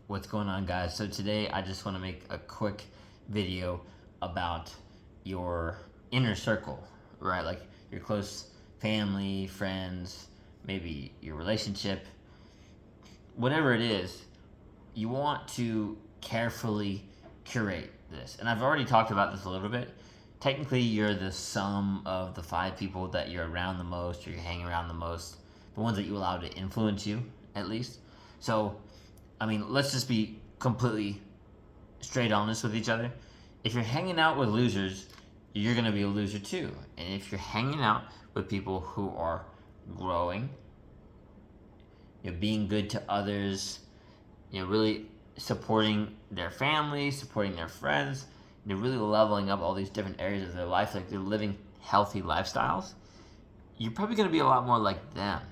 What's going on, guys? So today I just want to make a quick video about your inner circle, right? Like your close family, friends, maybe your relationship, whatever it is, you want to carefully curate this. And I've already talked about this a little bit. Technically, you're the sum of the 5 people that you're around the most, or you hang around the most, the ones that you allow to influence you, at least. So, I mean, let's just be completely straight honest with each other. If you're hanging out with losers, you're going to be a loser too. And if you're hanging out with people who are growing, being good to others, really supporting their family, supporting their friends, really leveling up all these different areas of their life, like they're living healthy lifestyles, you're probably going to be a lot more like them,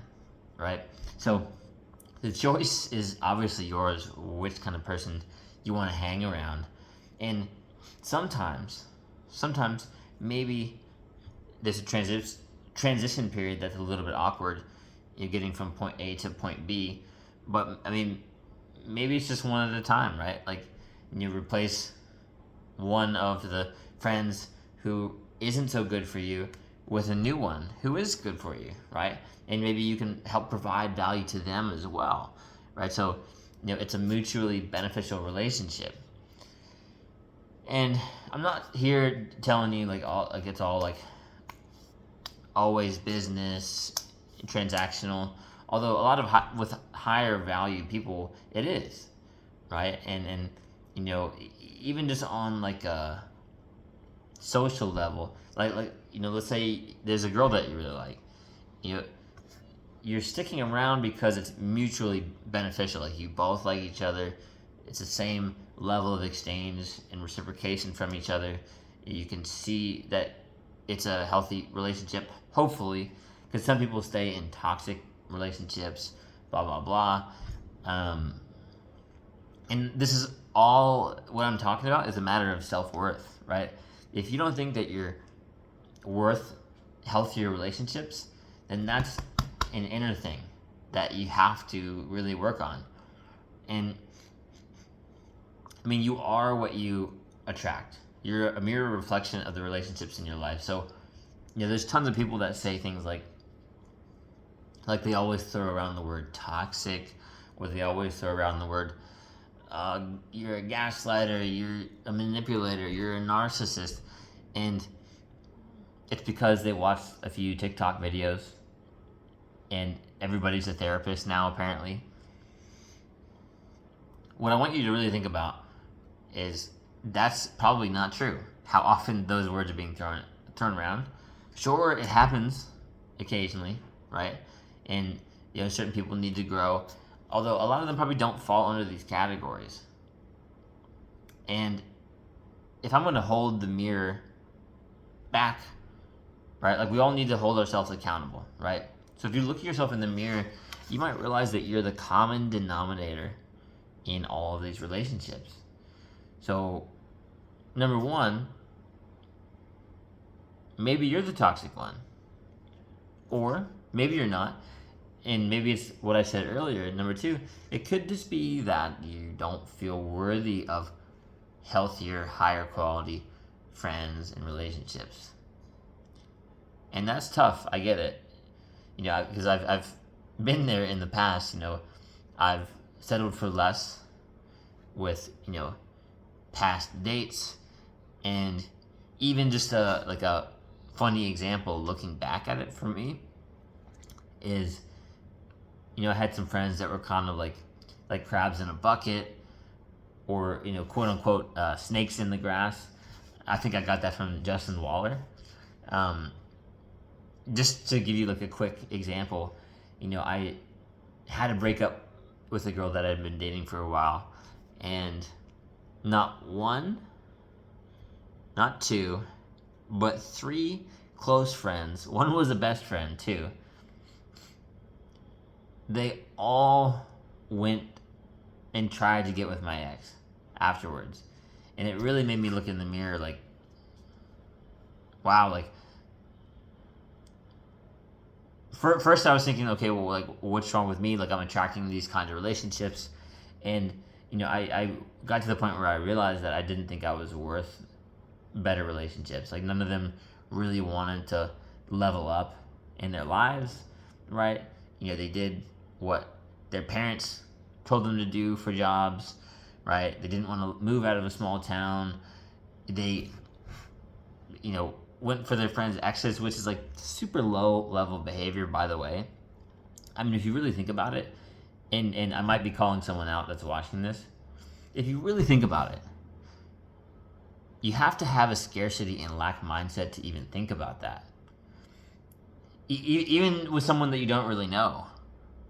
right? So the choice is obviously yours, which kind of person you want to hang around. And sometimes maybe there's a transition period that's a little bit awkward. You're getting from point A to point B, but I mean, maybe it's just one at a time, right? Like you replace one of the friends who isn't so good for you with a new one who is good for you, right? And maybe you can help provide value to them as well, right? So, it's a mutually beneficial relationship. And I'm not here telling you it's all like always business, transactional. Although a lot of with higher value people, it is, right? And even just on like a social level, let's say there's a girl that you really like, you're sticking around because it's mutually beneficial. Like you both like each other. It's the same level of exchange and reciprocation from each other. You can see that it's a healthy relationship, hopefully, because some people stay in toxic relationships, blah, blah, blah. And this is all what I'm talking about is a matter of self-worth, right? If you don't think that you're worth healthier relationships, then that's an inner thing that you have to really work on. And I mean, you are what you attract. You're a mirror reflection of the relationships in your life. So, there's tons of people that say things like they always throw around the word toxic, or they always throw around the word you're a gaslighter, you're a manipulator, you're a narcissist. And it's because they watched a few TikTok videos and everybody's a therapist now, apparently. What I want you to really think about is that's probably not true. How often those words are being thrown around. Sure, it happens occasionally, right? And certain people need to grow. Although a lot of them probably don't fall under these categories. And if I'm going to hold the mirror back, right? Like we all need to hold ourselves accountable, right? So if you look at yourself in the mirror, you might realize that you're the common denominator in all of these relationships. So, number one, maybe you're the toxic one. Or maybe you're not. And maybe it's what I said earlier. Number two, it could just be that you don't feel worthy of healthier, higher quality friends and relationships. And that's tough. I get it. Because I've been there in the past. I've settled for less with, past dates. And even just a funny example looking back at it for me is, I had some friends that were kind of like crabs in a bucket, or quote unquote snakes in the grass. I think I got that from Justin Waller. Just to give you like a quick example, I had a breakup with a girl that I'd been dating for a while, and not one, not two, but 3 close friends. One was a best friend too. They all went and tried to get with my ex afterwards. And it really made me look in the mirror like, wow, like, first I was thinking, okay, well, like, what's wrong with me? Like, I'm attracting these kinds of relationships. And I got to the point where I realized that I didn't think I was worth better relationships. Like, none of them really wanted to level up in their lives, right? They did what their parents told them to do for jobs, right? They didn't want to move out of a small town. They, went for their friends' exes, which is like super low level behavior, by the way. I mean, if you really think about it, and I might be calling someone out that's watching this, if you really think about it, you have to have a scarcity and lack mindset to even think about that. Even with someone that you don't really know,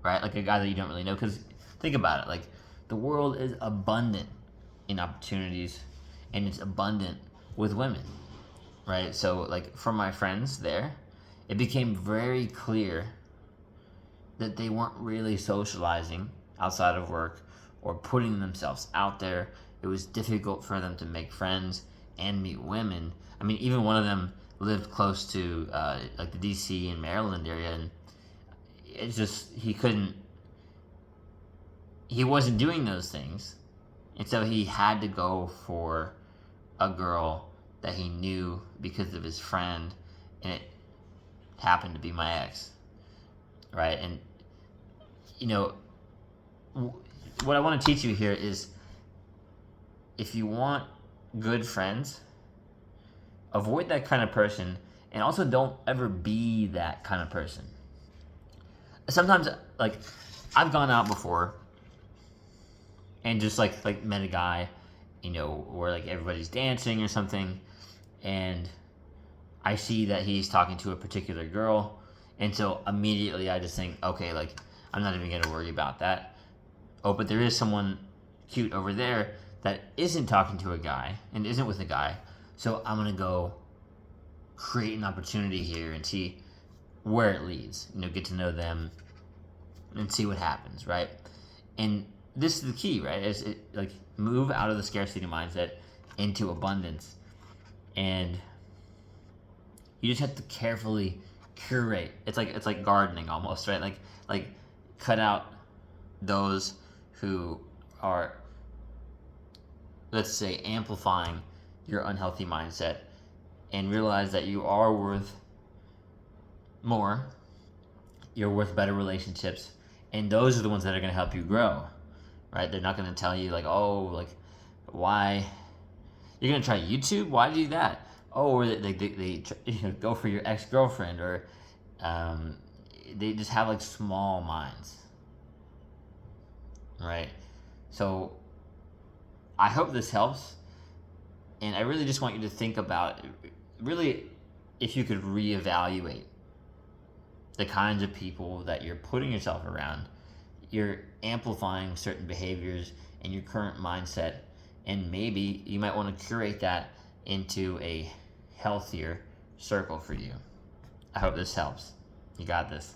right? Like a guy that you don't really know, because think about it, like the world is abundant in opportunities, and it's abundant with women, right? So like for my friends there, it became very clear that they weren't really socializing outside of work or putting themselves out there. It was difficult for them to make friends and meet women. I mean, even one of them lived close to like the DC and Maryland area, and it's just he wasn't doing those things, and so he had to go for a girl that he knew because of his friend, and it happened to be my ex, right? And what I want to teach you here is, if you want good friends, avoid that kind of person, and also don't ever be that kind of person. Sometimes, like, I've gone out before and just like met a guy, where like everybody's dancing or something, and I see that he's talking to a particular girl, and so immediately I just think, okay, like, I'm not even gonna worry about that. Oh, but there is someone cute over there that isn't talking to a guy and isn't with a guy, so I'm gonna go create an opportunity here and see where it leads. Get to know them and see what happens, right? And this is the key, right? Is it like move out of the scarcity mindset into abundance, and you just have to carefully curate. It's like gardening almost, right? Like cut out those who are, let's say, amplifying your unhealthy mindset, and realize that you are worth more. You're worth better relationships, and those are the ones that are going to help you grow, right? They're not going to tell you like, oh, like, why you're going to try YouTube? Why do that? Oh, or they go for your ex-girlfriend, or they just have like small minds, right? So I hope this helps, and I really just want you to think about, really, if you could reevaluate the kinds of people that you're putting yourself around. You're amplifying certain behaviors in your current mindset, and maybe you might want to curate that into a healthier circle for you. I hope this helps. You got this.